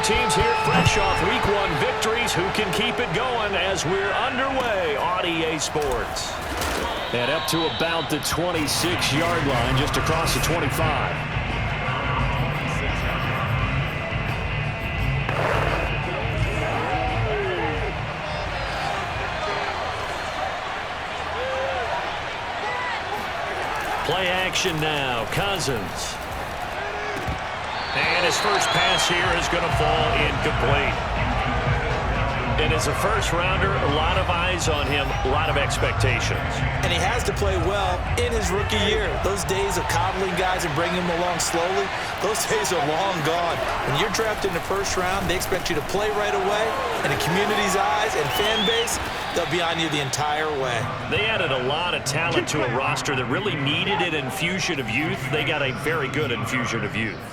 teams here fresh off Week 1 victories. Who can keep it going as we're underway on EA Sports? And up to about the 26-yard line, just across the 25. Play action now. Cousins. And his first pass here is going to fall incomplete. And as a first-rounder, a lot of eyes on him, a lot of expectations. And he has to play well in his rookie year. Those days of coddling guys and bringing them along slowly, those days are long gone. When you're drafted in the first round, they expect you to play right away. And the community's eyes and fan base, they'll be on you the entire way. They added a lot of talent to a roster that really needed an infusion of youth. They got a very good infusion of youth.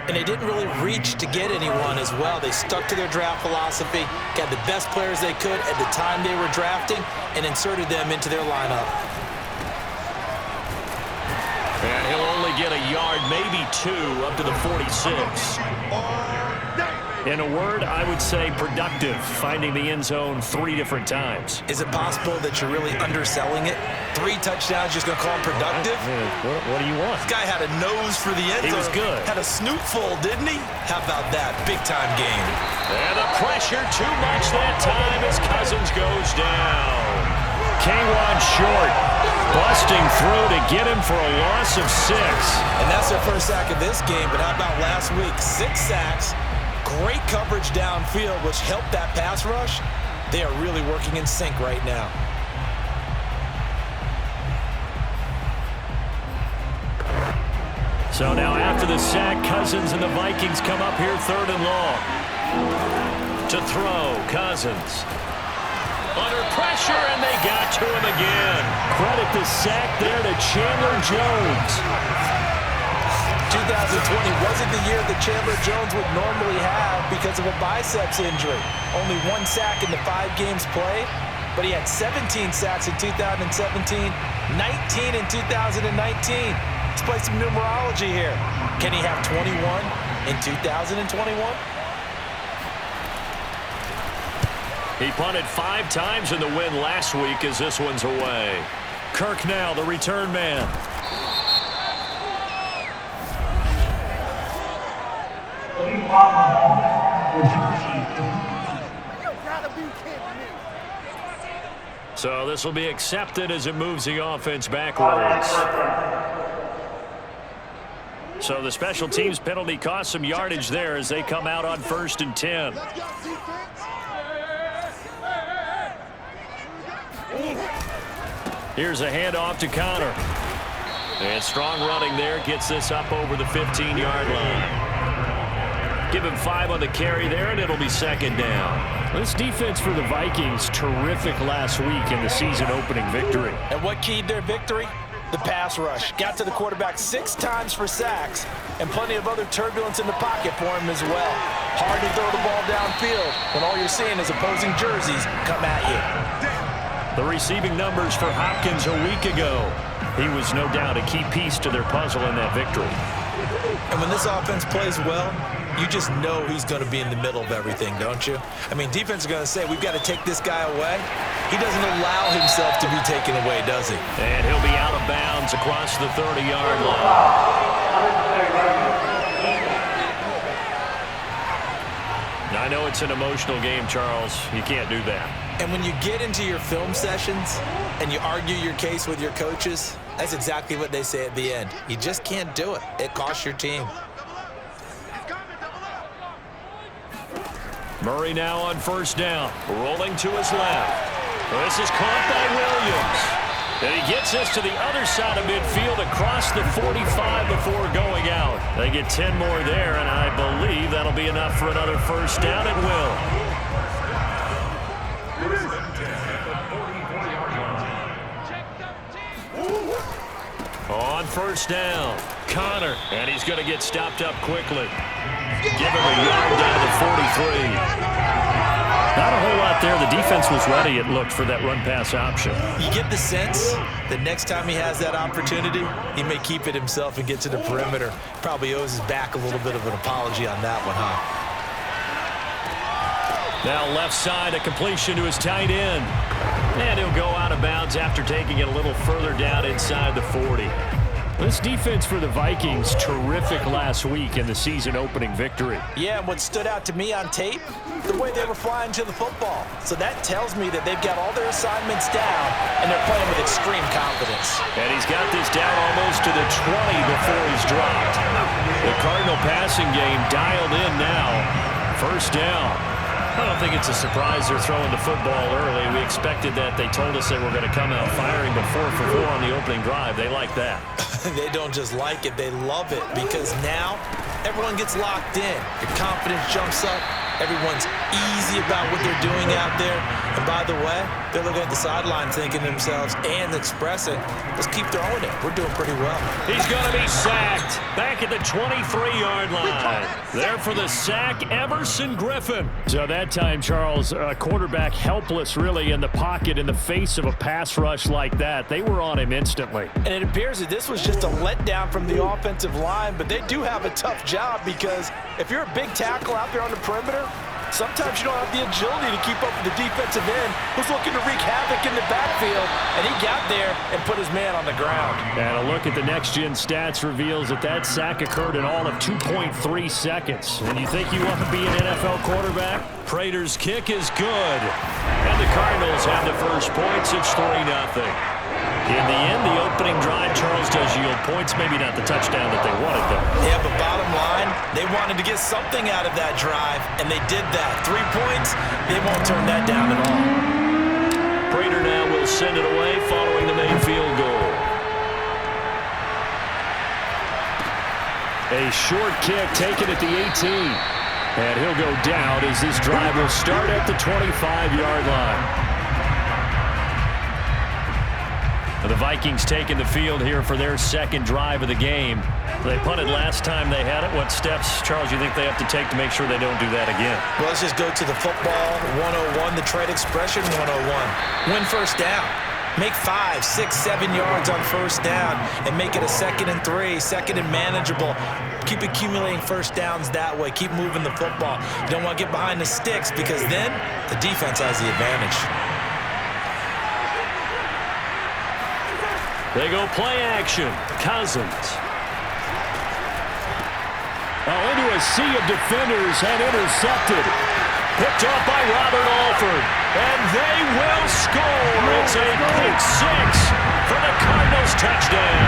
And they didn't really reach to get anyone as well. They stuck to their draft philosophy, got the best players they could at the time they were drafting, and inserted them into their lineup. And he'll only get a yard, maybe two, up to the 46. In a word, I would say productive, finding the end zone 3 different times. Is it possible that you're really underselling it? 3 touchdowns, just going to call him productive? What do you want? This guy had a nose for the end zone. He was good. Had a snoot full, didn't he? How about that? Big-time game. And the pressure too much that time as Cousins goes down. K1 short, busting through to get him for a loss of 6. And that's their first sack of this game, but how about last week? 6 sacks. Great coverage downfield, which helped that pass rush. They are really working in sync right now. So now after the sack, Cousins and the Vikings come up here 3rd and long. To throw, Cousins. Under pressure, and they got to him again. Credit the sack there to Chandler Jones. 2020 wasn't the year that Chandler Jones would normally have because of a biceps injury. Only 1 sack in the 5 games played, but he had 17 sacks in 2017, 19 in 2019. Let's play some numerology here. Can he have 21 in 2021? He punted 5 times in the win last week as this one's away. Kirk now, the return man. So this will be accepted as it moves the offense backwards. So the special teams penalty cost some yardage there as they come out on 1st and 10. Here's a handoff to Connor. And strong running there gets this up over the 15-yard line. Give him 5 on the carry there, and it'll be 2nd down. This defense for the Vikings, terrific last week in the season-opening victory. And what keyed their victory? The pass rush. Got to the quarterback 6 times for sacks, and plenty of other turbulence in the pocket for him as well. Hard to throw the ball downfield when all you're seeing is opposing jerseys come at you. The receiving numbers for Hopkins a week ago. He was no doubt a key piece to their puzzle in that victory. And when this offense plays well, you just know he's going to be in the middle of everything, don't you? I mean, defense is going to say, we've got to take this guy away. He doesn't allow himself to be taken away, does he? And he'll be out of bounds across the 30-yard line. Now, I know it's an emotional game, Charles. You can't do that. And when you get into your film sessions and you argue your case with your coaches, that's exactly what they say at the end. You just can't do it. It costs your team. Murray now on 1st down, rolling to his left. This is caught by Williams. And he gets this to the other side of midfield across the 45 before going out. They get 10 more there, and I believe that'll be enough for another 1st down at will. On 1st down, Connor, and he's going to get stopped up quickly. Give him a yard down to 43. Not a whole lot there. The defense was ready, it looked, for that run-pass option. You get the sense that next time he has that opportunity, he may keep it himself and get to the perimeter. Probably owes his back a little bit of an apology on that one, huh? Now left side, a completion to his tight end. And he'll go out of bounds after taking it a little further down inside the 40. This defense for the Vikings, terrific last week in the season-opening victory. Yeah, and what stood out to me on tape, the way they were flying to the football. So that tells me that they've got all their assignments down, and they're playing with extreme confidence. And he's got this down almost to the 20 before he's dropped. The Cardinal passing game dialed in now. First down. I don't think it's a surprise they're throwing the football early. We expected that. They told us they were going to come out firing, but 4 for 4 on the opening drive. They like that. They don't just like it, they love it, because now everyone gets locked in. Your confidence jumps up. Everyone's easy about what they're doing out there. And by the way, they're looking at the sideline thinking to themselves and expressing, let's keep throwing it. We're doing pretty well. He's going to be sacked back at the 23-yard line. There for the sack, Everson Griffin. So that time, Charles, quarterback helpless really in the pocket in the face of a pass rush like that. They were on him instantly. And it appears that this was just a letdown from the offensive line, but they do have a tough job because if you're a big tackle out there on the perimeter, sometimes you don't have the agility to keep up with the defensive end who's looking to wreak havoc in the backfield, and he got there and put his man on the ground. And a look at the next-gen stats reveals that that sack occurred in all of 2.3 seconds. And you think you want to be an NFL quarterback? Prater's kick is good. And the Cardinals have the first points. It's 3-0. In the end, the opening drive, Charles, does yield points. Maybe not the touchdown that they wanted, though. Yeah, but bottom line, they wanted to get something out of that drive, and they did that. 3 points, they won't turn that down at all. Prater now will send it away following the main field goal. A short kick taken at the 18. And he'll go down as this drive will start at the 25-yard line. The Vikings taking the field here for their second drive of the game. They punted last time they had it. What steps, Charles, you think they have to take to make sure they don't do that again? Well, let's just go to the football 101, the trade expression 101. Win first down. Make 5, 6, 7 yards on first down and make it a 2nd and 3, second and manageable. Keep accumulating first downs that way. Keep moving the football. You don't want to get behind the sticks because then the defense has the advantage. They go play action. Cousins. Into a sea of defenders and intercepted. Picked off by Robert Alford. And they will score. It's a pick 6 for the Cardinals touchdown.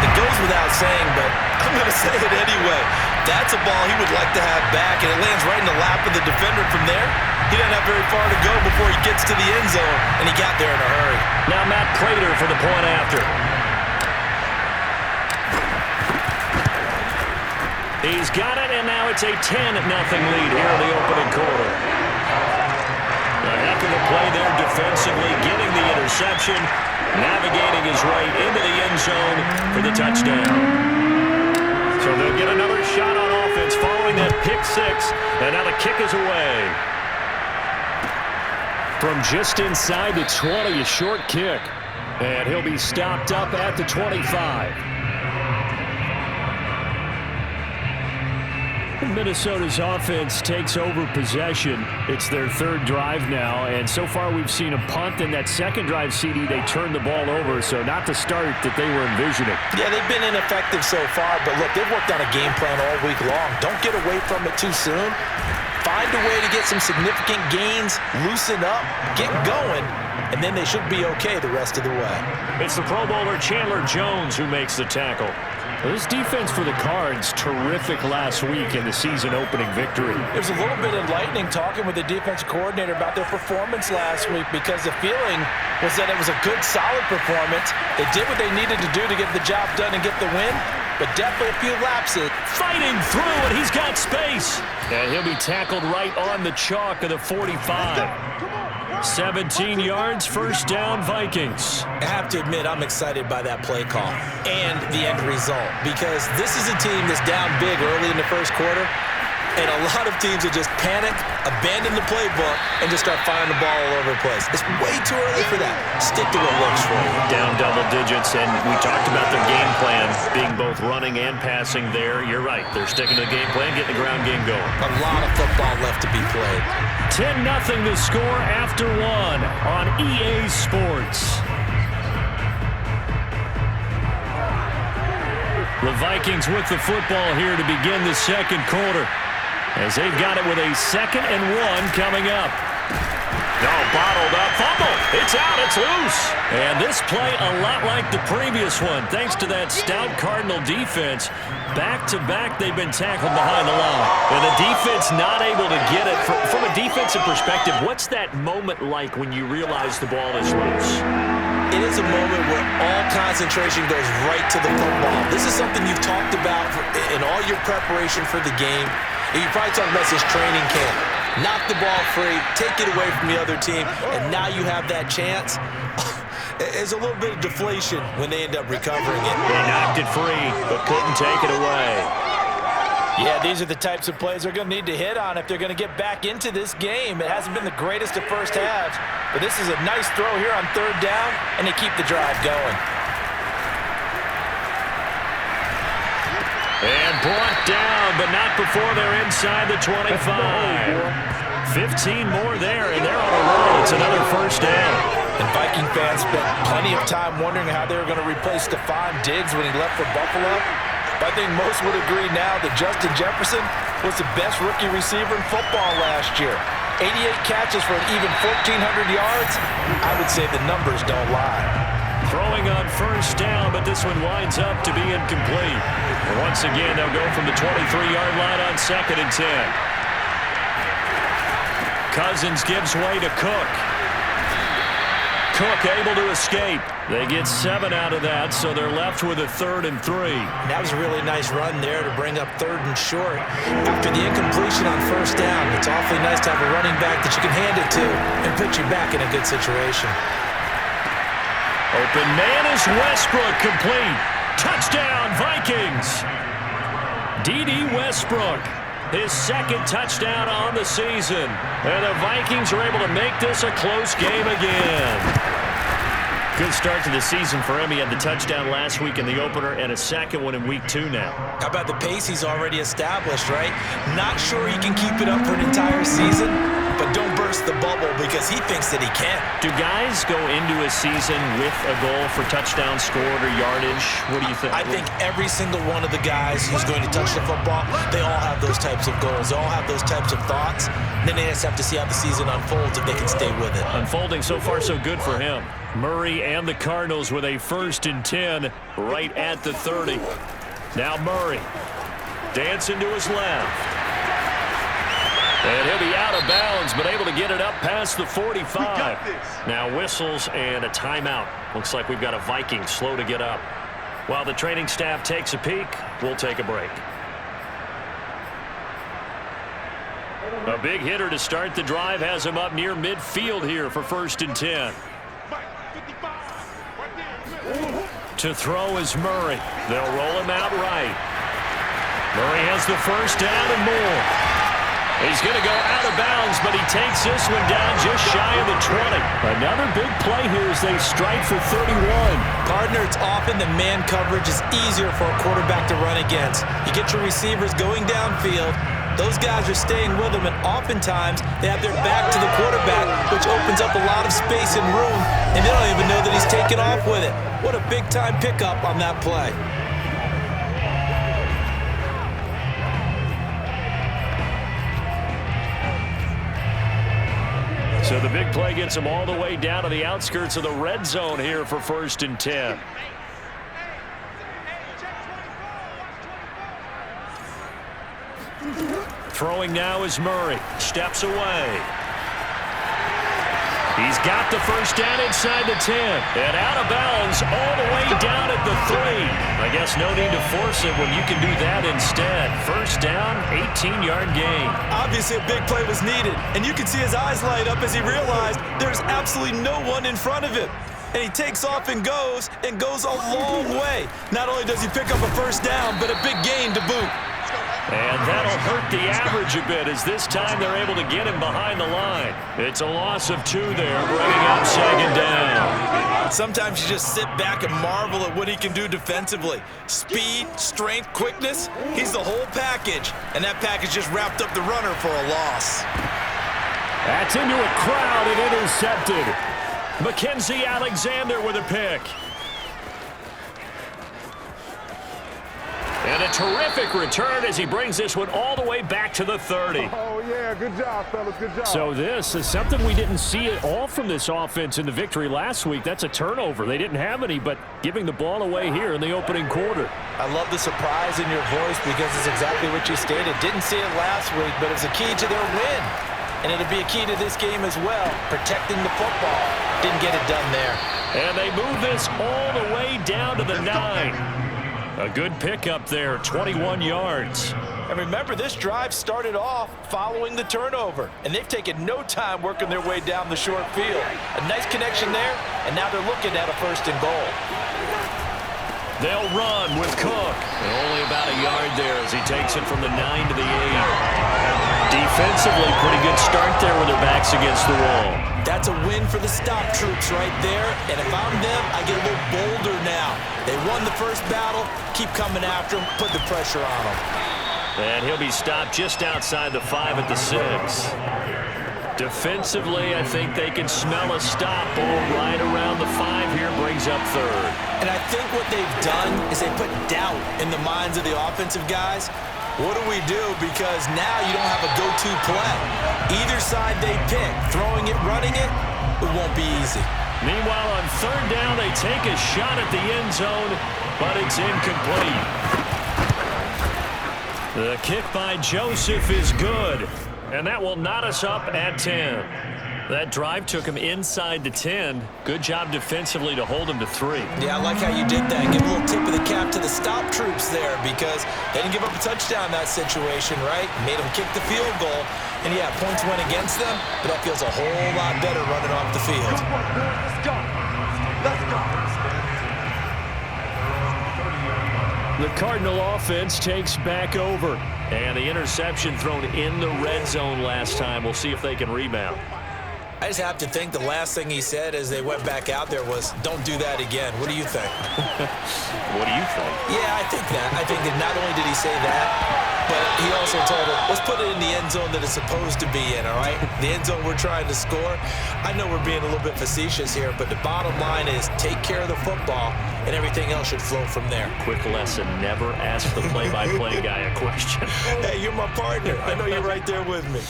It goes without saying, but I'm going to say it anyway. That's a ball he would like to have back, and it lands right in the lap of the defender from there. He doesn't have very far to go before he gets to the end zone, and he got there in a hurry. Now Matt Prater for the point after. He's got it, and now it's a 10-0 lead here in the opening quarter. A heck of a play there defensively, getting the interception, navigating his right into the end zone for the touchdown. So they'll get another shot on offense following that pick 6, and now the kick is away. From just inside the 20, a short kick. And he'll be stopped up at the 25. Minnesota's offense takes over possession. It's their third drive now, and so far we've seen a punt. In that second drive, CD, they turned the ball over, so not the start that they were envisioning. Yeah, they've been ineffective so far, but look, they've worked on a game plan all week long. Don't get away from it too soon. Find a way to get some significant gains, loosen up, get going, and then they should be okay the rest of the way. It's the Pro Bowler Chandler Jones who makes the tackle. This defense for the Cards, terrific last week in the season-opening victory. It was a little bit enlightening talking with the defensive coordinator about their performance last week because the feeling was that it was a good, solid performance. They did what they needed to do to get the job done and get the win, but definitely a few lapses. Fighting through, and he's got space. And he'll be tackled right on the chalk of the 45. 17 yards, first down, Vikings. I have to admit, I'm excited by that play call and the end result because this is a team that's down big early in the first quarter, And a lot of teams will just panic, abandon the playbook, and just start firing the ball all over the place. It's way too early for that. Stick to what works for you. Down double digits, and we talked about their game plan being both running and passing there. You're right. They're sticking to the game plan, getting the ground game going. A lot of football left to be played. 10-0 to score after one on EA Sports. The Vikings with the football here to begin the second quarter, as they've got it with a 2nd and 1 coming up. No, bottled up, fumble. It's out, it's loose. And this play a lot like the previous one, thanks to that stout Cardinal defense. Back-to-back, they've been tackled behind the line. And the defense not able to get it. From a defensive perspective, what's that moment like when you realize the ball is loose? It is a moment where all concentration goes right to the football. This is something you've talked about in all your preparation for the game. And you probably talked about this training camp. Knock the ball free, take it away from the other team, and now you have that chance. There's a little bit of deflation when they end up recovering it. They knocked it free, but couldn't take it away. Yeah, these are the types of plays they're going to need to hit on if they're going to get back into this game. It hasn't been the greatest of first halves, but this is a nice throw here on 3rd down, and they keep the drive going. And brought down, but not before they're inside the 25. 15 more there, and they're on a roll. It's another 1st down. And Viking fans spent plenty of time wondering how they were going to replace Stephon Diggs when he left for Buffalo. But I think most would agree now that Justin Jefferson was the best rookie receiver in football last year. 88 catches for an even 1,400 yards. I would say the numbers don't lie. Throwing on 1st down, but this one winds up to be incomplete. And once again, they'll go from the 23-yard line on 2nd and 10. Cousins gives way to Cook. Cook able to escape. They get 7 out of that, so they're left with a 3rd and 3. That was a really nice run there to bring up 3rd and short. After the incompletion on 1st down, it's awfully nice to have a running back that you can hand it to and put you back in a good situation. Open man is Westbrook, complete. Touchdown, Vikings. D.D. Westbrook, his 2nd touchdown on the season. And the Vikings are able to make this a close game again. Good start to the season for him. He had the touchdown last week in the opener and a 2nd one in week 2 now. How about the pace he's already established, right? Not sure he can keep it up for an entire season, but don't burst the bubble because he thinks that he can. Do guys go into a season with a goal for touchdown scored or yardage? What do you think? I think every single one of the guys who's going to touch the football, they all have those types of goals. They all have those types of thoughts. Then they just have to see how the season unfolds if they can stay with it. Unfolding so far so good for him. Murray and the Cardinals with a 1st and 10 right at the 30. Now Murray dancing to his left. And he'll be out of bounds, but able to get it up past the 45. Now whistles and a timeout. Looks like we've got a Viking slow to get up. While the training staff takes a peek, we'll take a break. A big hitter to start the drive has him up near midfield here for 1st and 10. To throw is Murray. They'll roll him out right. Murray has the 1st down and more. He's going to go out of bounds, but he takes this one down just shy of the 20. Another big play here as they strike for 31. Partner, it's often the man coverage is easier for a quarterback to run against. You get your receivers going downfield. Those guys are staying with him, and oftentimes they have their back to the quarterback, which opens up a lot of space and room, and they don't even know that he's taken off with it. What a big-time pickup on that play. So the big play gets him all the way down to the outskirts of the red zone here for 1st and 10. Throwing now is Murray. Steps away. He's got the 1st down inside the 10. And out of bounds all the way down at the 3. I guess no need to force it when you can do that instead. 1st down, 18-yard gain. Obviously a big play was needed, and you can see his eyes light up as he realized there's absolutely no one in front of him. And he takes off and goes a long way. Not only does he pick up a 1st down, but a big gain to boot. And that'll hurt the average a bit as this time they're able to get him behind the line. It's a loss of 2 there, bringing up 2nd down. Sometimes you just sit back and marvel at what he can do defensively. Speed, strength, quickness, he's the whole package. And that package just wrapped up the runner for a loss. That's into a crowd and intercepted. Mackenzie Alexander with a pick. And a terrific return as he brings this one all the way back to the 30. Oh, yeah, good job, fellas, good job. So this is something we didn't see at all from this offense in the victory last week. That's a turnover. They didn't have any, but giving the ball away here in the opening quarter. I love the surprise in your voice because it's exactly what you stated. Didn't see it last week, but it was a key to their win. And it'll be a key to this game as well, protecting the football. Didn't get it done there. And they move this all the way down to the 9. A good pickup there, 21 yards. And remember, this drive started off following the turnover. And they've taken no time working their way down the short field. A nice connection there, and now they're looking at a 1st and goal. They'll run with Cook. And only about a yard there as he takes it from the 9 to the 8. Defensively, pretty good start there with their backs against the wall. That's a win for the stop troops right there. And if I'm them, I get a little bolder now. They won the first battle. Keep coming after them. Put the pressure on them. And he'll be stopped just outside the 5 at the 6. Defensively, I think they can smell a stop. Ball right around the 5 here, brings up 3rd. And I think what they've done is they put doubt in the minds of the offensive guys. What do we do? Because now you don't have a go-to play. Either side they pick, throwing it, running it, it won't be easy. Meanwhile, on 3rd down, they take a shot at the end zone, but it's incomplete. The kick by Joseph is good, and that will knot us up at 10. That drive took him inside the 10. Good job defensively to hold him to 3. Yeah, I like how you did that. Give a little tip of the cap to the stop troops there because they didn't give up a touchdown in that situation, right? Made them kick the field goal. And, yeah, points went against them, but that feels a whole lot better running off the field. Let's go. Let's go. The Cardinal offense takes back over. And the interception thrown in the red zone last time. We'll see if they can rebound. I just have to think the last thing he said as they went back out there was, don't do that again. What do you think? What do you think? Yeah, I think that. I think that not only did he say that, but he also told him, let's put it in the end zone that it's supposed to be in, all right? The end zone we're trying to score. I know we're being a little bit facetious here, but the bottom line is take care of the football, and everything else should flow from there. Quick lesson, never ask the play-by-play guy a question. Hey, you're my partner. I know you're right there with me.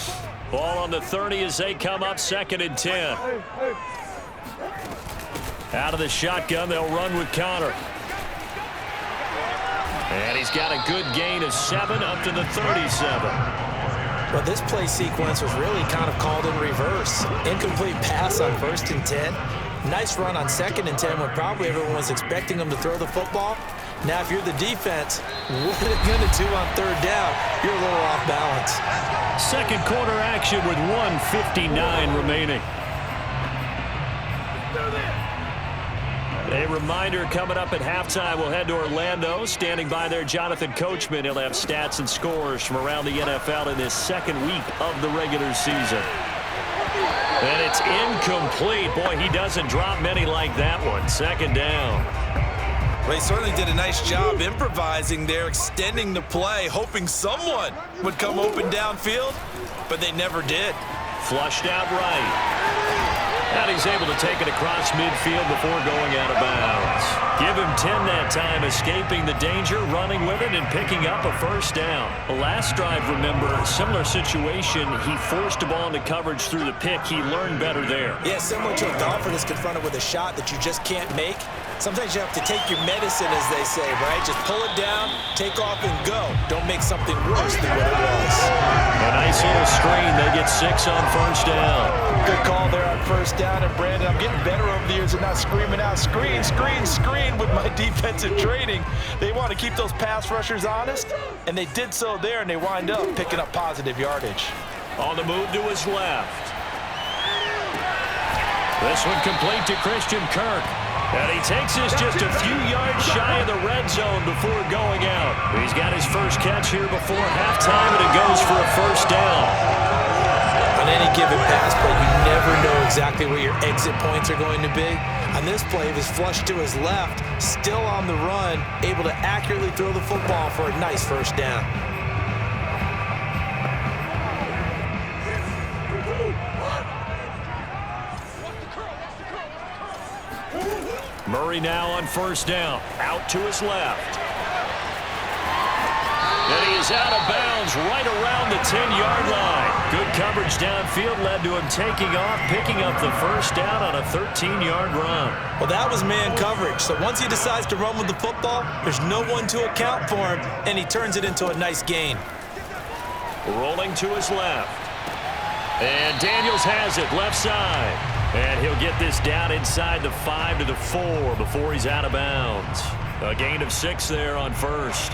Ball on the 30 as they come up 2nd and 10. Out of the shotgun, they'll run with Connor. And he's got a good gain of 7 up to the 37. Well, this play sequence was really kind of called in reverse. Incomplete pass on 1st and 10. Nice run on 2nd and 10 when probably everyone was expecting them to throw the football. Now, if you're the defense, what are they going to do on 3rd down? You're a little off balance. 2nd quarter action with 1:59 remaining. A reminder coming up at halftime. We'll head to Orlando. Standing by there, Jonathan Coachman. He'll have stats and scores from around the NFL in this 2nd week of the regular season. And it's incomplete. Boy, he doesn't drop many like that one. 2nd down. Well, he certainly did a nice job improvising there, extending the play, hoping someone would come open downfield, but they never did. Flushed out right. And he's able to take it across midfield before going out of bounds. Give him 10 that time, escaping the danger, running with it, and picking up a 1st down. The last drive, remember, similar situation. He forced the ball into coverage through the pick. He learned better there. Yeah, similar to a golfer that's confronted with a shot that you just can't make. Sometimes you have to take your medicine, as they say, right? Just pull it down, take off, and go. Don't make something worse than what it was. A nice little screen. They get 6 on 1st down. Good call there on 1st down. And, Brandon, I'm getting better over the years and not screaming out, screen, screen, screen with my defensive training. They want to keep those pass rushers honest, and they did so there, and they wind up picking up positive yardage. On the move to his left. This one complete to Christian Kirk. And he takes this just a few yards shy of the red zone before going out. He's got his first catch here before halftime, and it goes for a first down. On any given pass play, you never know exactly where your exit points are going to be. On this play, he was flushed to his left, still on the run, able to accurately throw the football for a nice first down. Murray now on first down, out to his left. And he is out of bounds right around the 10-yard line. Good coverage downfield led to him taking off, picking up the first down on a 13-yard run. Well, that was man coverage. So once he decides to run with the football, there's no one to account for him, and he turns it into a nice gain. Rolling to his left. And Daniels has it left side. And he'll get this down inside the 5 to the 4 before he's out of bounds. A gain of 6 there on first.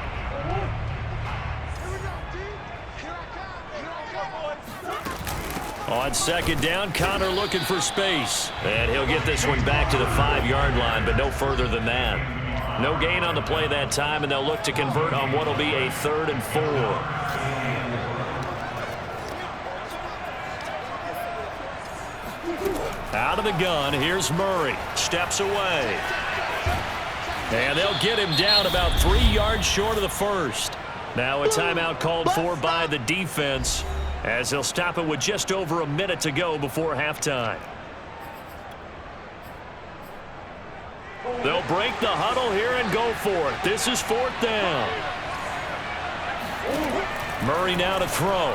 On second down, Connor looking for space. And he'll get this one back to the 5-yard line, but no further than that. No gain on the play that time, and they'll look to convert on what will be a 3rd and 4. Out of the gun, here's Murray. Steps away. And they'll get him down about 3 yards short of the first. Now a timeout called for by the defense, as they'll stop it with just over a minute to go before halftime. They'll break the huddle here and go for it. This is 4th down. Murray now to throw.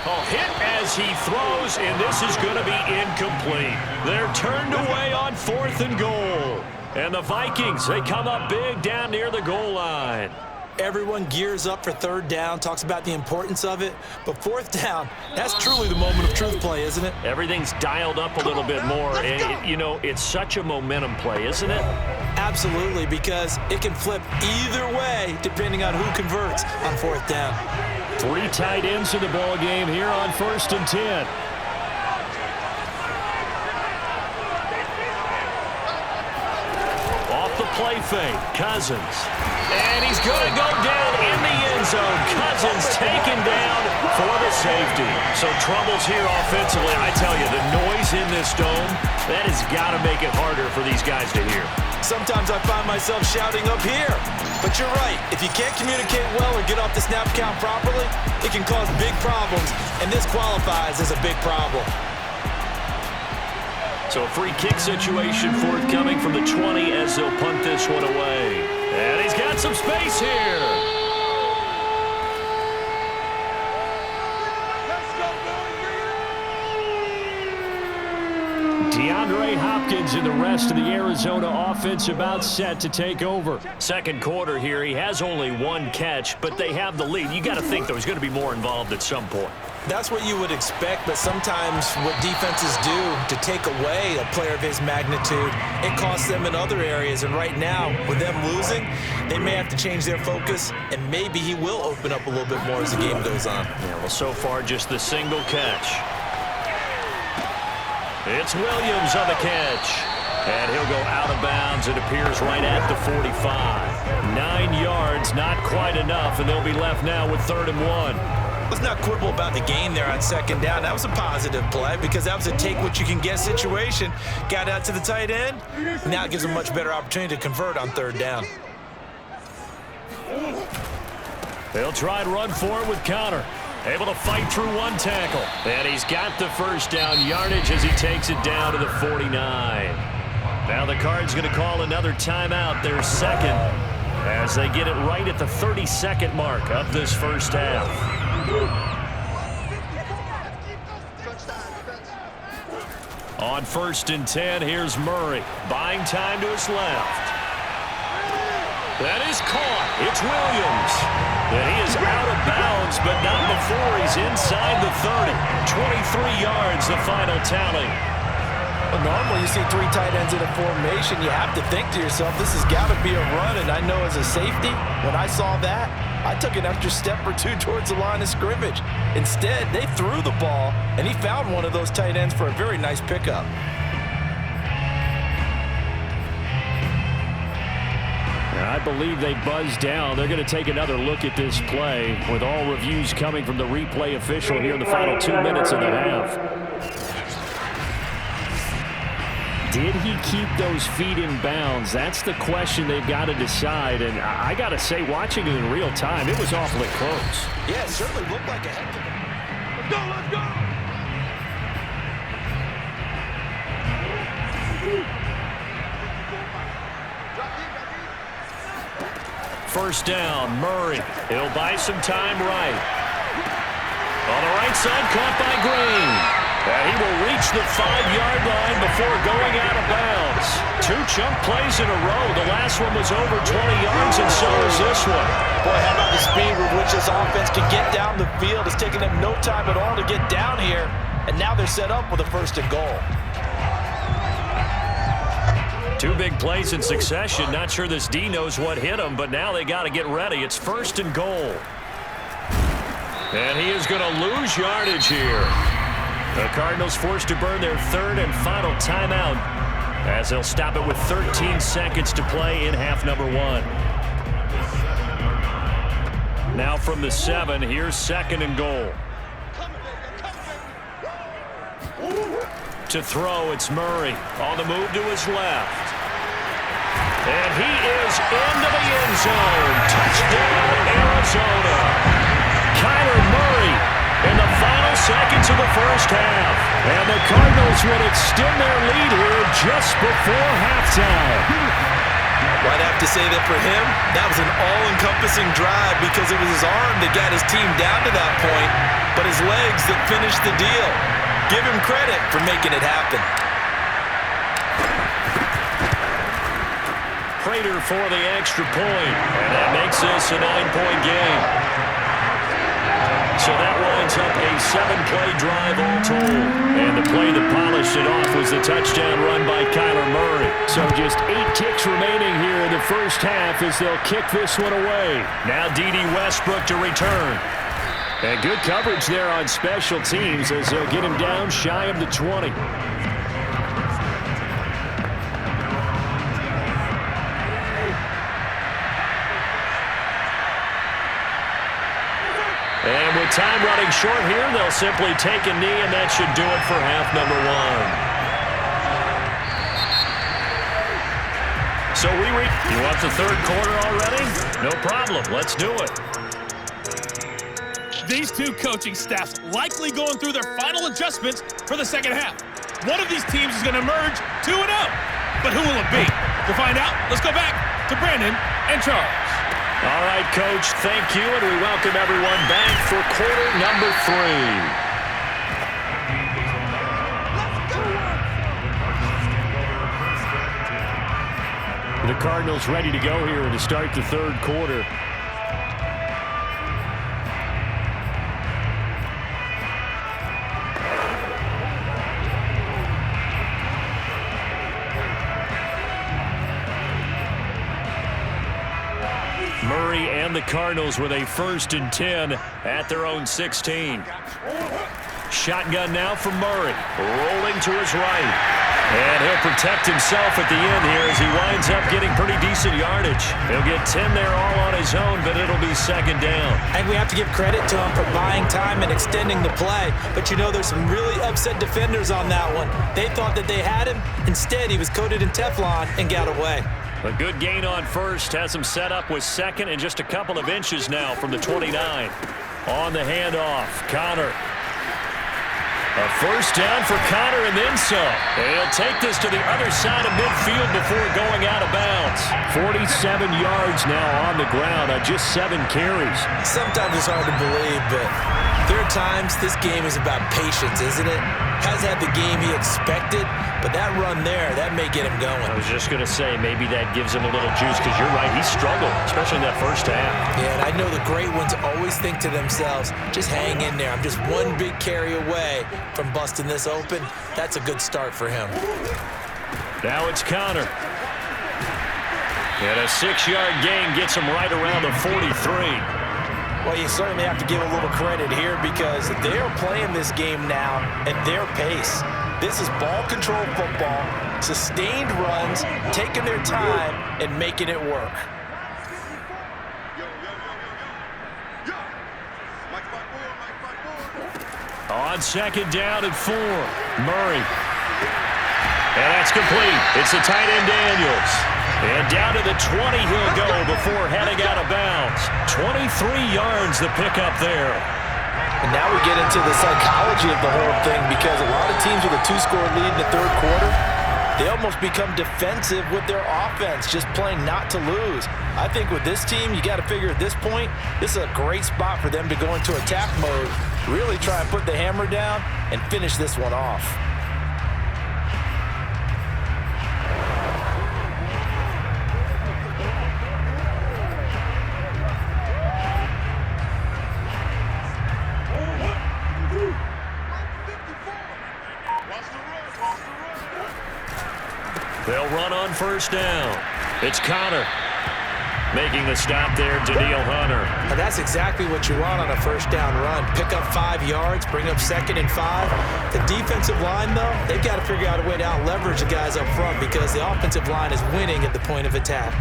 Oh, hit as he throws, and this is going to be incomplete. They're turned away on 4th and goal. And the Vikings, they come up big down near the goal line. Everyone gears up for 3rd down, talks about the importance of it. But 4th down, that's truly the moment of truth play, isn't it? Everything's dialed up a little bit more. And, you know, it's such a momentum play, isn't it? Absolutely, because it can flip either way depending on who converts on 4th down. 3 tight ends in the ball game here on 1st and 10. Off the play fake, Cousins. And he's going to go down in the end zone. Cousins taken down for the safety. So troubles here offensively. I tell you, the noise in this dome, that has got to make it harder for these guys to hear. Sometimes I find myself shouting up here. But you're right. If you can't communicate well or get off the snap count properly, it can cause big problems, and this qualifies as a big problem. So a free kick situation forthcoming from the 20 as they'll punt this one away. And he's got some space here. DeAndre Hopkins and the rest of the Arizona offense about set to take over. Second quarter here, he has only 1 catch, but they have the lead. You got to think, though, he's going to be more involved at some point. That's what you would expect, but sometimes what defenses do to take away a player of his magnitude, it costs them in other areas. And right now, with them losing, they may have to change their focus, and maybe he will open up a little bit more as the game goes on. Yeah, well, so far, just the single catch. It's Williams on the catch. And he'll go out of bounds. It appears right at the 45. 9 yards, not quite enough, and they'll be left now with 3rd and 1. Let's not quibble about the gain there on 2nd down. That was a positive play because that was a take-what-you-can-get situation. Got out to the tight end. Now it gives them a much better opportunity to convert on 3rd down. They'll try and run for it with Connor. Able to fight through 1 tackle. And he's got the first down yardage as he takes it down to the 49. Now the Cards going to call another timeout, their 2nd, as they get it right at the 32nd mark of this first half. On 1st and 10, here's Murray. Buying time to his left. That is caught. It's Williams. And he is out of bounds, but not before he's inside the 30. 23 yards, the final tally. Well, normally you see 3 tight ends in a formation. You have to think to yourself, this has got to be a run. And I know as a safety, when I saw that, I took an extra step or 2 towards the line of scrimmage. Instead, they threw the ball, and he found one of those tight ends for a very nice pickup. I believe they buzzed down. They're going to take another look at this play with all reviews coming from the replay official here in the final 2 minutes of the half. Did he keep those feet in bounds? That's the question they've got to decide. And I got to say, watching it in real time, it was awfully close. Yeah, it certainly looked like a heck of a... Let's go! First down, Murray. He'll buy some time right. On the right side, caught by Green. And he will reach the 5-yard line before going out of bounds. 2 chunk plays in a row. The last one was over 20 yards, and so is this one. Boy, how about the speed with which this offense can get down the field? It's taken them no time at all to get down here, and now they're set up with a 1st and goal. 2 big plays in succession. Not sure this D knows what hit him, but now they got to get ready. It's 1st and goal. And he is going to lose yardage here. The Cardinals forced to burn their 3rd and final timeout as they'll stop it with 13 seconds to play in half number 1. Now from the 7, here's 2nd and goal. To throw, it's Murray on the move to his left. And he is into the end zone. Touchdown, Arizona. Kyler Murray in the final seconds of the 1st half. And the Cardinals would extend their lead here just before halftime. Well, I'd have to say that for him, that was an all-encompassing drive because it was his arm that got his team down to that point, but his legs that finished the deal. Give him credit for making it happen. Prater for the extra point, and that makes this a 9-point game. So that winds up a 7-play drive all told. And the play that polished it off was the touchdown run by Kyler Murray. So just 8 ticks remaining here in the 1st half as they'll kick this one away. Now D.D. Westbrook to return. And good coverage there on special teams as they'll get him down shy of the 20. And with time running short here, they'll simply take a knee, and that should do it for half number 1. So you want the 3rd quarter already? No problem. Let's do it. These 2 coaching staffs likely going through their final adjustments for the 2nd half. One of these teams is going to emerge 2-0. But who will it be? To find out, let's go back to Brandon and Charles. All right, Coach, thank you, and we welcome everyone back for quarter number 3. The Cardinals ready to go here to start the 3rd quarter. Murray and the Cardinals with a 1st and 10 at their own 16. Shotgun now from Murray, rolling to his right. And he'll protect himself at the end here as he winds up getting pretty decent yardage. He'll get 10 there all on his own, but it'll be 2nd down. And we have to give credit to him for buying time and extending the play. But you know, there's some really upset defenders on that one. They thought that they had him. Instead, he was coated in Teflon and got away. A good gain on 1st has him set up with 2nd and just a couple of inches now from the 29. On the handoff, Connor. A 1st down for Connor and then some. He'll take this to the other side of midfield before going out of bounds. 47 yards now on the ground on just 7 carries. Sometimes it's hard to believe, but there are times this game is about patience, isn't it? Hasn't had the game he expected, but that run there, that may get him going. I was just going to say, maybe that gives him a little juice, because you're right, he struggled, especially in that 1st half. Yeah, and I know the great ones always think to themselves, just hang in there. I'm just one big carry away from busting this open. That's a good start for him. Now it's Connor. And a 6-yard gain gets him right around the 43. Well, you certainly have to give a little credit here because they're playing this game now at their pace. This is ball control football, sustained runs, taking their time and making it work. On second down and 4, Murray. And that's complete. It's the tight end Daniels. And down to the 20 he'll go before heading out of bounds. 23 yards the pickup there. And now we get into the psychology of the whole thing, because a lot of teams with a 2-score lead in the third quarter, they almost become defensive with their offense, just playing not to lose. I think with this team, you got to figure at this point, this is a great spot for them to go into attack mode, really try and put the hammer down and finish this one off. They'll run on first down. It's Connor making the stop there, Daniil Hunter. And that's exactly what you want on a first down run. Pick up 5 yards, bring up 2nd and 5. The defensive line, though, they've got to figure out a way to out-leverage the guys up front, because the offensive line is winning at the point of attack.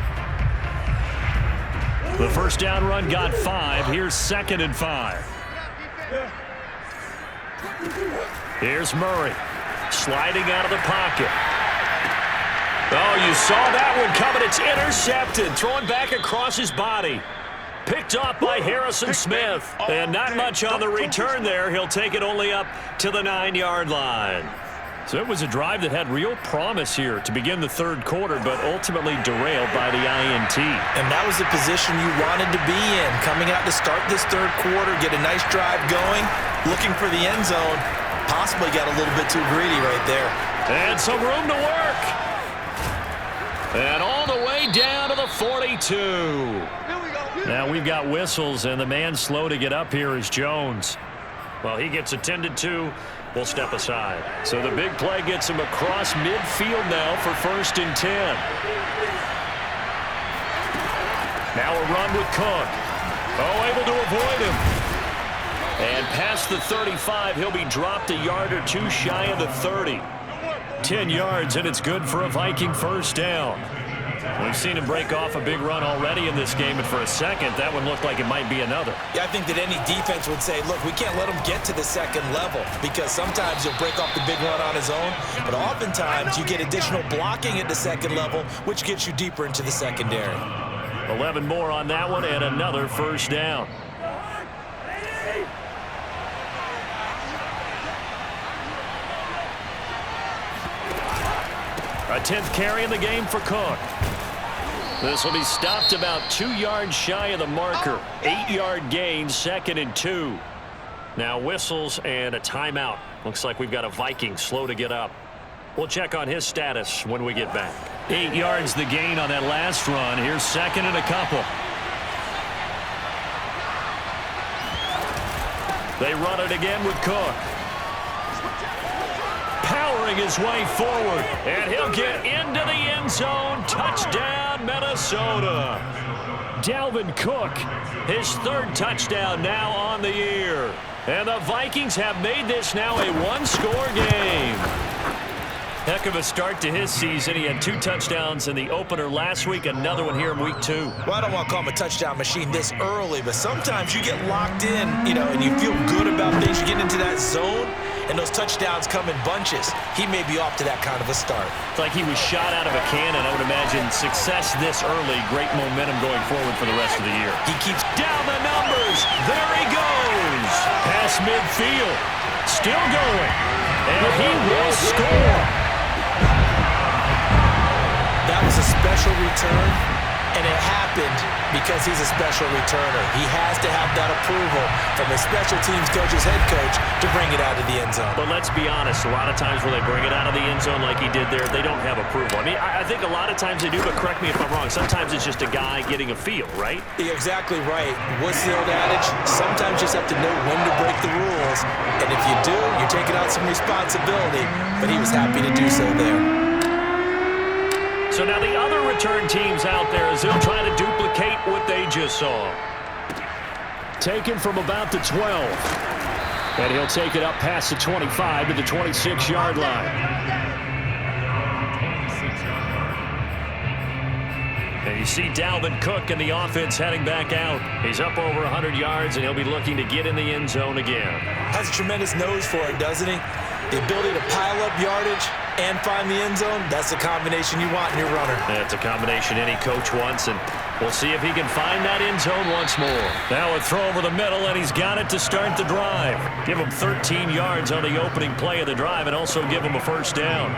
The first down run got 5. Here's 2nd and 5. Here's Murray sliding out of the pocket. Oh, you saw that one coming. It's intercepted. Thrown back across his body. Picked off by Harrison Smith. And not much on the return there. He'll take it only up to the 9-yard line. So it was a drive that had real promise here to begin the third quarter, but ultimately derailed by the INT. And that was the position you wanted to be in, coming out to start this third quarter, get a nice drive going, looking for the end zone. Possibly got a little bit too greedy right there. And some room to work. And all the way down to the 42. Now we've got whistles, and the man slow to get up here is Jones. Well, he gets attended to. We'll step aside. So the big play gets him across midfield now for 1st and 10. Now a run with Cook. Oh, able to avoid him. And past the 35, he'll be dropped a yard or 2 shy of the 30. 10 yards, and it's good for a Viking first down. We've seen him break off a big run already in this game, and for a second, that one looked like it might be another. Yeah, I think that any defense would say, look, we can't let him get to the second level, because sometimes he'll break off the big run on his own, but oftentimes you get additional blocking at the second level, which gets you deeper into the secondary. 11 more on that one, and another first down. A 10th carry in the game for Cook. This will be stopped about 2 yards shy of the marker. 8-yard gain, 2nd and 2. Now whistles and a timeout. Looks like we've got a Viking slow to get up. We'll check on his status when we get back. 8 yards the gain on that last run. Here's 2nd and a couple. They run it again with Cook. Powering his way forward, and he'll get into the end zone. Touchdown, Minnesota. Dalvin Cook, his 3rd touchdown now on the year. And the Vikings have made this now a 1-score game. Heck of a start to his season. He had 2 touchdowns in the opener last week, another one here in week 2. Well, I don't want to call him a touchdown machine this early, but sometimes you get locked in, and you feel good about things. You get into that zone, and those touchdowns come in bunches. He may be off to that kind of a start. It's like he was shot out of a cannon. I would imagine success this early, great momentum going forward for the rest of the year. He keeps down the numbers. There he goes. Past midfield. Still going. And he will score. That was a special return, and it happened because he's a special returner. He has to have that approval from his special teams coach's head coach to bring it out of the end zone. But let's be honest, a lot of times when they bring it out of the end zone like he did there, they don't have approval. I mean, I think a lot of times they do, but correct me if I'm wrong. Sometimes it's just a guy getting a feel, right? You're exactly right. What's the old adage? Sometimes you just have to know when to break the rules, and if you do, you're taking on some responsibility, but he was happy to do so there. So now the other return teams out there as they'll try to duplicate what they just saw. Taken from about the 12. And he'll take it up past the 25 to the 26-yard line. And You see Dalvin Cook and the offense heading back out. He's up over 100 yards, and he'll be looking to get in the end zone again. Has a tremendous nose for it, doesn't he? The ability to pile up yardage and find the end zone, that's the combination you want in your runner. That's a combination any coach wants, and we'll see if he can find that end zone once more. Now a throw over the middle, and he's got it to start the drive. Give him 13 yards on the opening play of the drive and also give him a first down.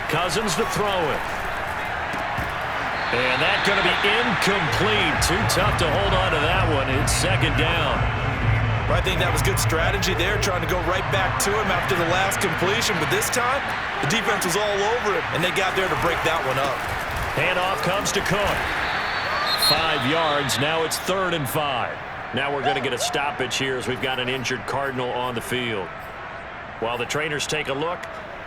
Cousins to throw it. And that's going to be incomplete. Too tough to hold on to that one. It's second down. I think that was good strategy there, trying to go right back to him after the last completion. But this time, the defense was all over him, and they got there to break that one up. Handoff comes to Cook. 5 yards. Now it's 3rd and 5. Now we're going to get a stoppage here as we've got an injured Cardinal on the field. While the trainers take a look,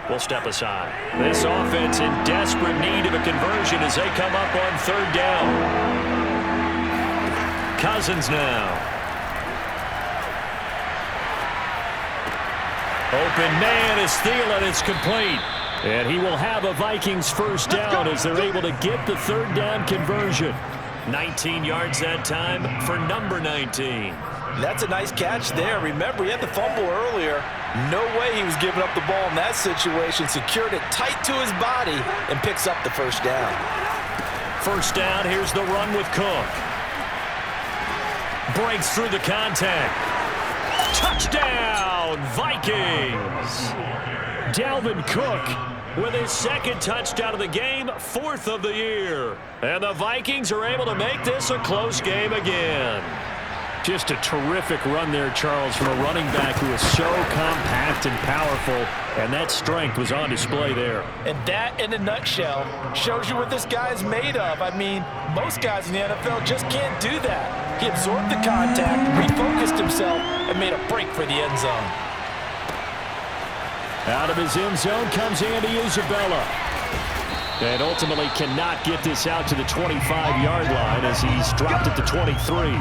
we'll step aside. This offense in desperate need of a conversion as they come up on 3rd down. Cousins now. Open man is Thielen. It's complete. And he will have a Vikings first down as they're able to get the 3rd down conversion. 19 yards that time for number 19. That's a nice catch there. Remember, he had the fumble earlier. No way he was giving up the ball in that situation. Secured it tight to his body and picks up the first down. First down, here's the run with Cook. Breaks through the contact. Touchdown, Vikings! Dalvin Cook with his 2nd touchdown of the game, 4th of the year. And the Vikings are able to make this a close game again. Just a terrific run there, Charles, from a running back who is so compact and powerful, and that strength was on display there. And that, in a nutshell, shows you what this guy is made of. I mean, most guys in the NFL just can't do that. He absorbed the contact, refocused himself, and made a break for the end zone. Out of his end zone comes Andy Isabella. And ultimately cannot get this out to the 25-yard line as he's dropped it to 23.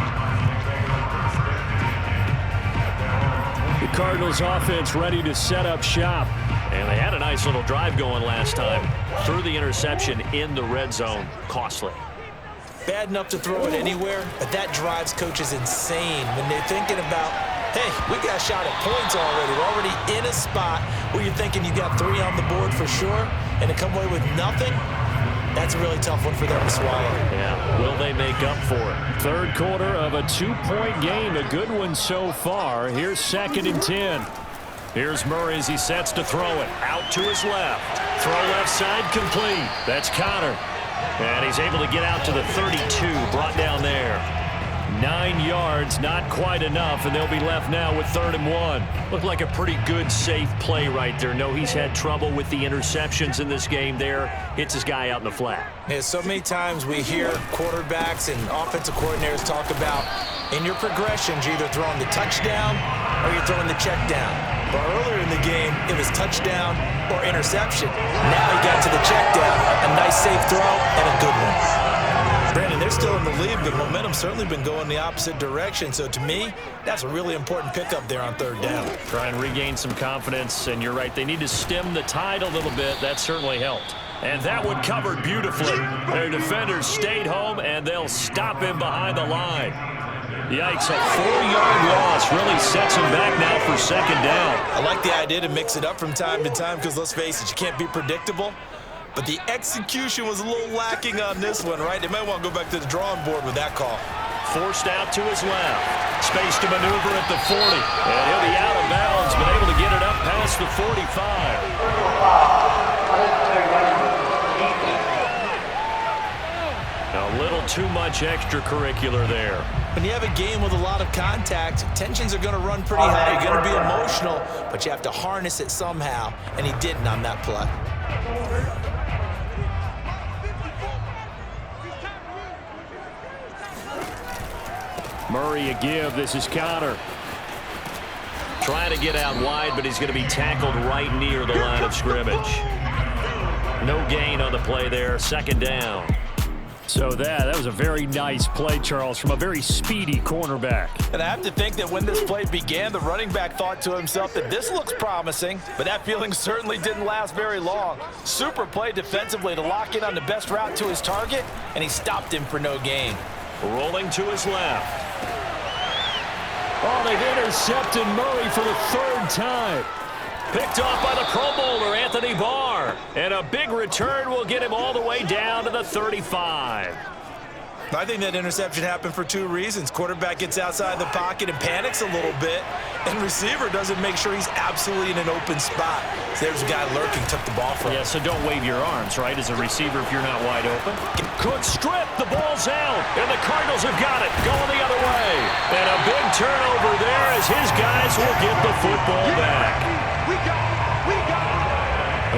The Cardinals offense ready to set up shop. And they had a nice little drive going last time. Threw the interception in the red zone. Costly. Bad enough to throw it anywhere, but that drives coaches insane when they're thinking about, hey, we got a shot at points already. We're already in a spot where you're thinking you got 3 on the board for sure, and to come away with nothing, that's a really tough one for them to swallow. Yeah, will they make up for it? 3rd quarter of a 2-point game, a good one so far. Here's 2nd and 10. Here's Murray as he sets to throw it. Out to his left. Throw left side complete. That's Connor. And he's able to get out to the 32, brought down there. 9 yards, not quite enough, and they'll be left now with 3rd and 1. Looked like a pretty good, safe play right there. No, he's had trouble with the interceptions in this game there. Hits his guy out in the flat. Yeah, so many times we hear quarterbacks and offensive coordinators talk about in your progressions, you're either throwing the touchdown or you're throwing the check down. But earlier in the game, it was touchdown or interception. Now he got to the check down. A nice safe throw and a good one. Brandon, they're still in the lead, but momentum's certainly been going the opposite direction. So to me, that's a really important pickup there on 3rd down. Try and regain some confidence, and you're right. They need to stem the tide a little bit. That certainly helped. And that one covered beautifully. Their defenders stayed home, and they'll stop him behind the line. Yikes, a 4-yard loss really sets him back now for 2nd down. I like the idea to mix it up from time to time because, let's face it, you can't be predictable. But the execution was a little lacking on this one, right? They might want to go back to the drawing board with that call. Forced out to his left. Space to maneuver at the 40. And he'll be out of bounds, but able to get it up past the 45. A little too much extracurricular there. When you have a game with a lot of contact, tensions are going to run pretty high. You're going to be emotional, but you have to harness it somehow, and he didn't on that play. Murray a give. This is Connor. Trying to get out wide, but he's going to be tackled right near the line of scrimmage. No gain on the play there. 2nd down. So that was a very nice play, Charles, from a very speedy cornerback. And I have to think that when this play began, the running back thought to himself that this looks promising, but that feeling certainly didn't last very long. Super play defensively to lock in on the best route to his target, and he stopped him for no gain. Rolling to his left. Oh, they've intercepted Murray for the third time. Picked off by the Pro Bowler, Anthony Barr. And a big return will get him all the way down to the 35. I think that interception happened for two reasons. Quarterback gets outside the pocket and panics a little bit, and receiver doesn't make sure he's absolutely in an open spot. So there's a guy lurking, took the ball from him. Yeah, so don't wave your arms, right, as a receiver if you're not wide open. Could strip, the ball's out, and the Cardinals have got it, going the other way. And a big turnover there as his guys will get the football back. We got it.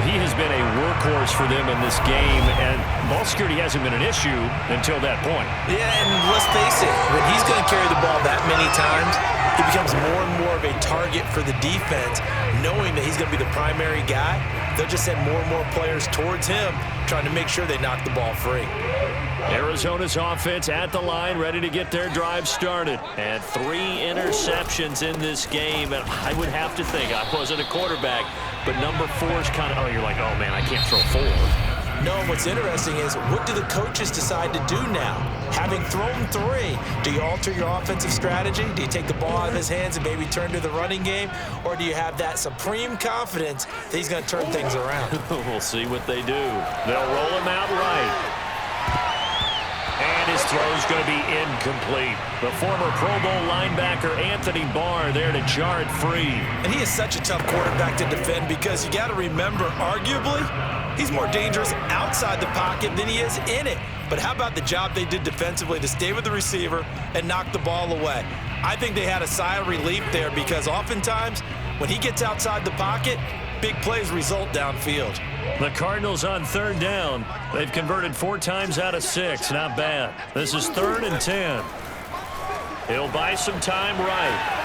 He has been a workhorse for them in this game, and ball security hasn't been an issue until that point. Yeah, and let's face it, when he's going to carry the ball that many times, he becomes more and more of a target for the defense, knowing that he's going to be the primary guy. They'll just send more and more players towards him, trying to make sure they knock the ball free. Arizona's offense at the line, ready to get their drive started. And 3 interceptions in this game. And I would have to think, I wasn't a quarterback, but number 4 is kind of, oh, you're like, oh, man, I can't throw 4. No, what's interesting is, what do the coaches decide to do now? Having thrown 3, do you alter your offensive strategy? Do you take the ball out of his hands and maybe turn to the running game? Or do you have that supreme confidence that he's going to turn things around? We'll see what they do. They'll roll him out right. And his throw's going to be incomplete. The former Pro Bowl linebacker Anthony Barr there to jar it free. And he is such a tough quarterback to defend because you got to remember, arguably, he's more dangerous outside the pocket than he is in it. But how about the job they did defensively to stay with the receiver and knock the ball away? I think they had a sigh of relief there because oftentimes when he gets outside the pocket, big plays result downfield. The Cardinals on 3rd down. They've converted 4 times out of 6. Not bad. This is 3rd and 10. He'll buy some time right.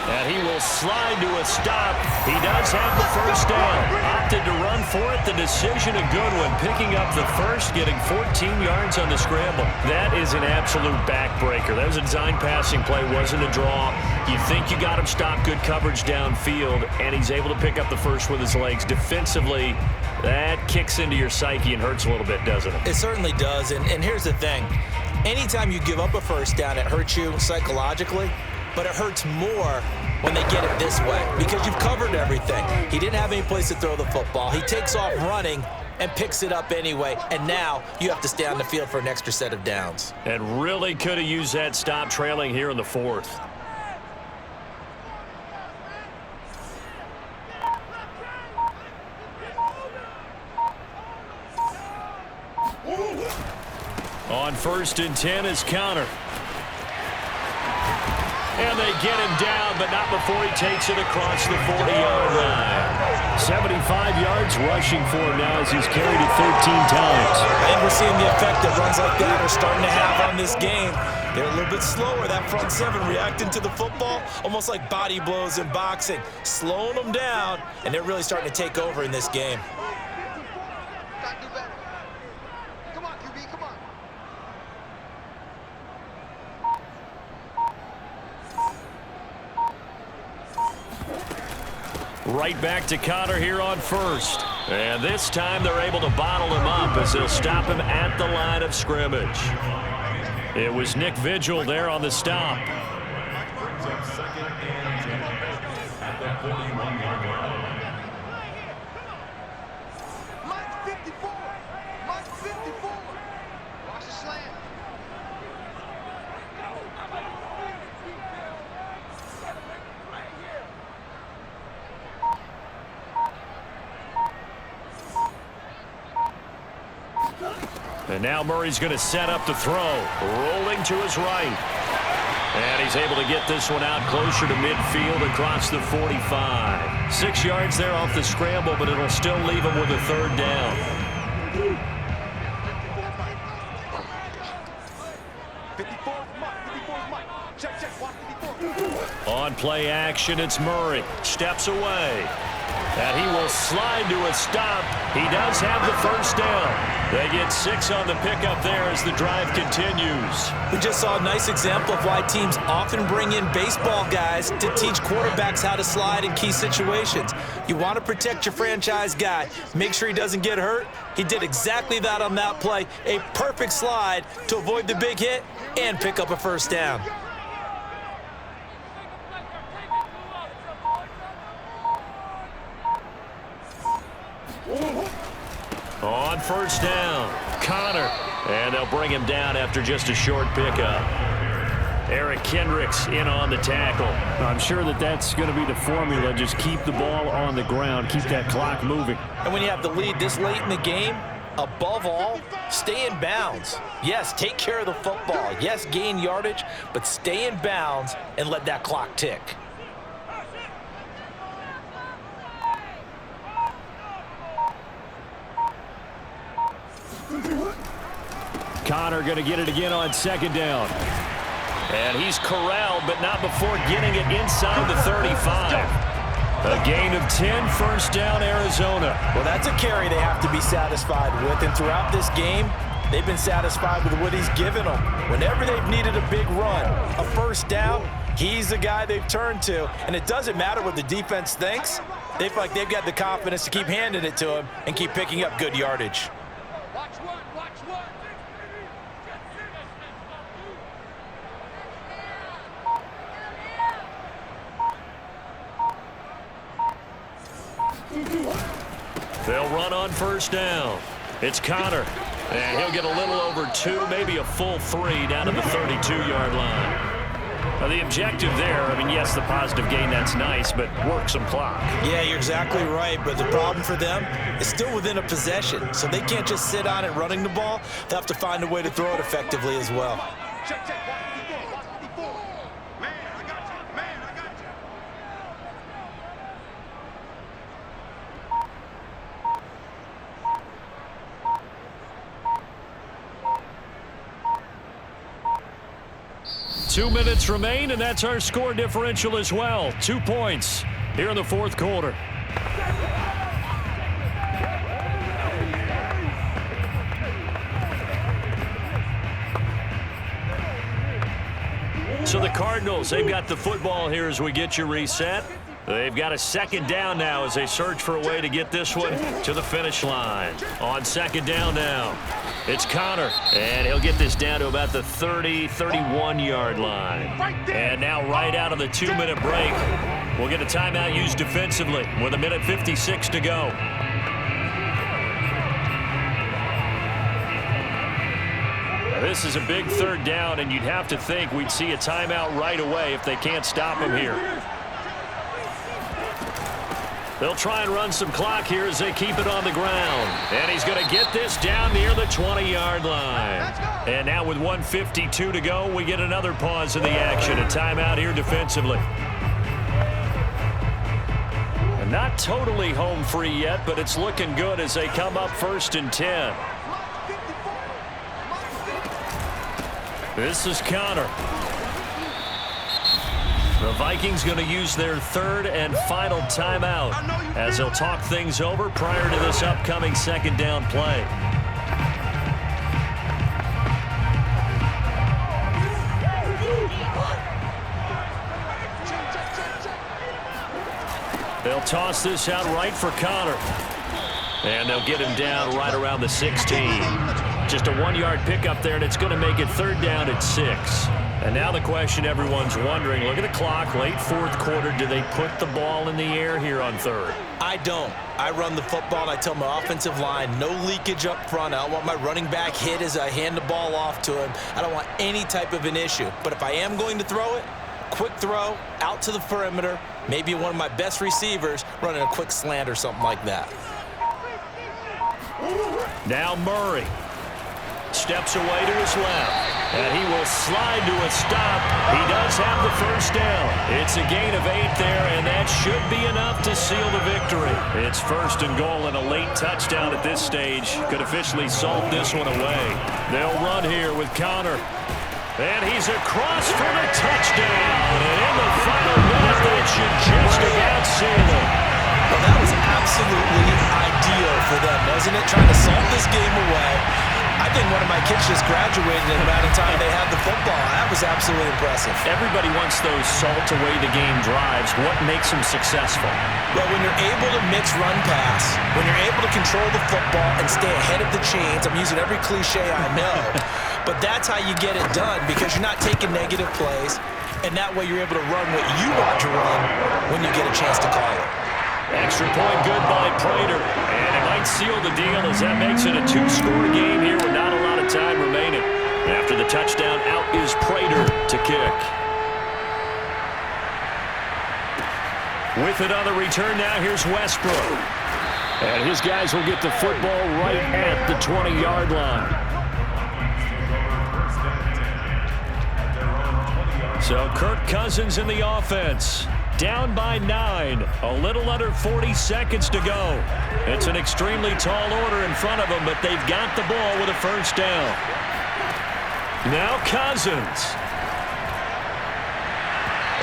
And he will slide to a stop. He does have the first down. Opted to run for it. The decision a good one. Picking up the first, getting 14 yards on the scramble. That is an absolute backbreaker. That was a design passing play. Wasn't a draw. You think you got him stopped. Good coverage downfield. And he's able to pick up the first with his legs. Defensively, that kicks into your psyche and hurts a little bit, doesn't it? It certainly does. And here's the thing. Anytime you give up a first down, it hurts you psychologically. But it hurts more when they get it this way because you've covered everything. He didn't have any place to throw the football. He takes off running and picks it up anyway, and now you have to stay on the field for an extra set of downs. And really could have used that stop trailing here in the 4th. On 1st and 10 is counter. And they get him down, but not before he takes it across the 40-yard line. 75 yards rushing for him now as he's carried it 13 times. And we're seeing the effect that runs like that are starting to have on this game. They're a little bit slower, that front 7 reacting to the football, almost like body blows in boxing, slowing them down, and they're really starting to take over in this game. Come on, QB, come on. Right back to Connor here on 1st. And this time they're able to bottle him up as they'll stop him at the line of scrimmage. It was Nick Vigil there on the stop. Mike 54. Mike 54. Watch the slant. And now Murray's going to set up to throw. Rolling to his right. And he's able to get this one out closer to midfield across the 45. 6 yards there off the scramble, but it'll still leave him with a 3rd down. 54 Mike. Check. Watch 54. On play action, it's Murray. Steps away. And he will slide to a stop. He does have the first down. They get 6 on the pickup there as the drive continues. We just saw a nice example of why teams often bring in baseball guys to teach quarterbacks how to slide in key situations. You want to protect your franchise guy. Make sure he doesn't get hurt. He did exactly that on that play. A perfect slide to avoid the big hit and pick up a first down. On first down, Connor. And they'll bring him down after just a short pickup. Eric Kendricks in on the tackle. I'm sure that's going to be the formula. Just keep the ball on the ground. Keep that clock moving. And when you have the lead this late in the game, above all, stay in bounds. Yes, take care of the football. Yes, gain yardage, but stay in bounds and let that clock tick. Connor going to get it again on second down. And he's corralled, but not before getting it inside the 35. A gain of 10, first down, Arizona. Well, that's a carry they have to be satisfied with. And throughout this game, they've been satisfied with what he's given them. Whenever they've needed a big run, a first down, he's the guy they've turned to. And it doesn't matter what the defense thinks. They feel like they've got the confidence to keep handing it to him and keep picking up good yardage. Watch one, watch one. 'They'll run on first down. It's Connor. And he'll get a little over 2, maybe a full 3 down to the 32-yard line. Now the objective there, I mean, yes, the positive gain, that's nice, but work some clock. Yeah, you're exactly right, but the problem for them is still within a possession, so they can't just sit on it running the ball. They'll have to find a way to throw it effectively as well. Check, check, watch 54. Man, I got you. Man, I got you. Two minutes remain, and that's our score differential as well. 2 points here in the fourth quarter. So the Cardinals, they've got the football here as we get you reset. They've got a second down now as they search for a way to get this one to the finish line. On second down now, it's Connor, and he'll get this down to about the 30, 31-yard line. And now right out of the 2-minute break, we'll get a timeout used defensively with 1:56 to go. This is a big third down, and you'd have to think we'd see a timeout right away if they can't stop him here. They'll try and run some clock here as they keep it on the ground. And he's going to get this down near the 20-yard line. And now with 1:52 to go, we get another pause in the action. A timeout here defensively. And not totally home free yet, but it's looking good as they come up 1st and 10. This is Connor. The Vikings going to use their third and final timeout as they'll talk things over prior to this upcoming second down play. They'll toss this out right for Connor. And they'll get him down right around the 16. Just a 1-yard pickup there, and it's going to make it third down at 6. And now the question everyone's wondering, look at the clock, late fourth quarter, do they put the ball in the air here on third? I don't. I run the football, and I tell my offensive line, no leakage up front. I don't want my running back hit as I hand the ball off to him. I don't want any type of an issue. But if I am going to throw it, quick throw, out to the perimeter, maybe one of my best receivers running a quick slant or something like that. Now Murray steps away to his left. And he will slide to a stop. He does have the first down. It's a gain of 8 there, and that should be enough to seal the victory. It's 1st and goal, and a late touchdown at this stage could officially salt this one away. They'll run here with Connor. And he's across for the touchdown. And in the final minute, that should just about seal it. Well, that was absolutely ideal for them, wasn't it? Trying to salt this game away. I think one of my kids just graduated in the amount of time they had the football. That was absolutely impressive. Everybody wants those salt-away-the-game drives. What makes them successful? Well, when you're able to mix run-pass, when you're able to control the football and stay ahead of the chains, I'm using every cliche I know, but that's how you get it done because you're not taking negative plays, and that way you're able to run what you want to run when you get a chance to call it. Extra point good by Prater. And it might seal the deal as that makes it a two-score game here with not a lot of time remaining. After the touchdown, out is Prater to kick. With it on the return now, here's Westbrook. And his guys will get the football right at the 20-yard line. So Kirk Cousins in the offense. Down by 9. A little under 40 seconds to go. It's an extremely tall order in front of them, but they've got the ball with a first down. Now Cousins.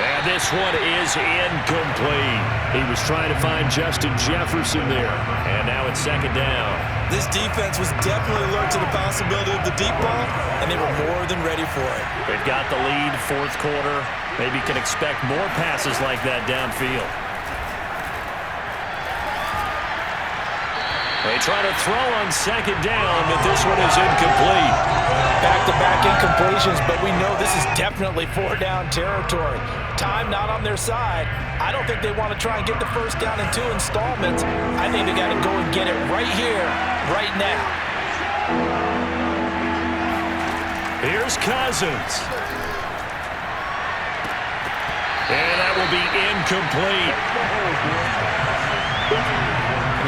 And this one is incomplete. He was trying to find Justin Jefferson there. And now it's second down. This defense was definitely alert to the possibility of the deep ball, and they were more than ready for it. They've got the lead, fourth quarter. Maybe can expect more passes like that downfield. They try to throw on second down, but this one is incomplete. Back-to-back incompletions, but we know this is definitely four-down territory. Time not on their side. I don't think they want to try and get the first down in 2 installments. I think they got to go and get it right here, right now. Here's Cousins. And that will be incomplete.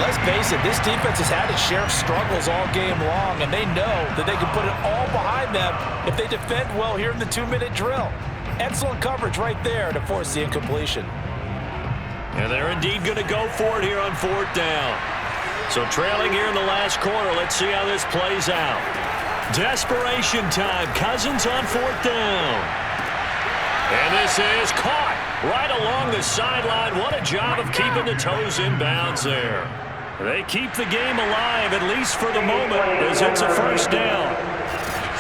Let's face it, this defense has had its share of struggles all game long, and they know that they can put it all behind them if they defend well here in the 2-minute drill. Excellent coverage right there to force the incompletion. And they're indeed going to go for it here on fourth down. So trailing here in the last quarter, let's see how this plays out. Desperation time. Cousins on fourth down. And this is caught right along the sideline. What a job of keeping the toes in bounds there. They keep the game alive, at least for the moment, as it's a first down.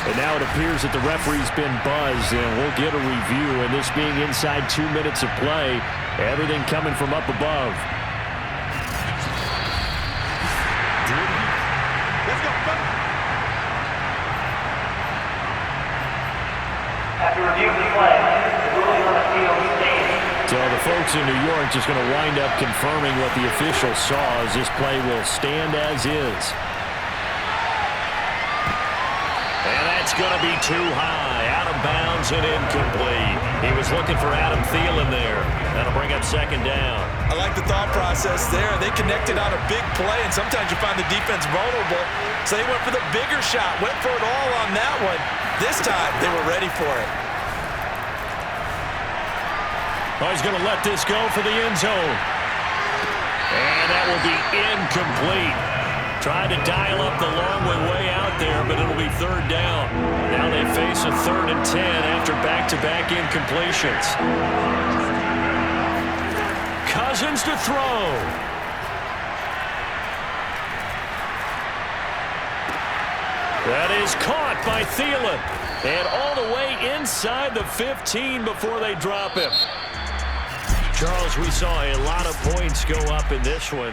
And now it appears that the referee's been buzzed, and we'll get a review. And this being inside 2 minutes of play, everything coming from up above. Let's go, After reviewing the play, the ruling on the field stands. So the folks in New York just going to wind up confirming what the official saw as this play will stand as is. And that's going to be too high, out of bounds and incomplete. He was looking for Adam Thielen there. That'll bring up second down. I like the thought process there. They connected on a big play, and sometimes you find the defense vulnerable. So they went for the bigger shot, went for it all on that one. This time, they were ready for it. Oh, he's going to let this go for the end zone. And that will be incomplete. Tried to dial up the long way out there, but it'll be third down. Now they face a 3rd and 10 after back-to-back incompletions. Cousins to throw. That is caught by Thielen. And all the way inside the 15 before they drop him. Charles, we saw a lot of points go up in this one.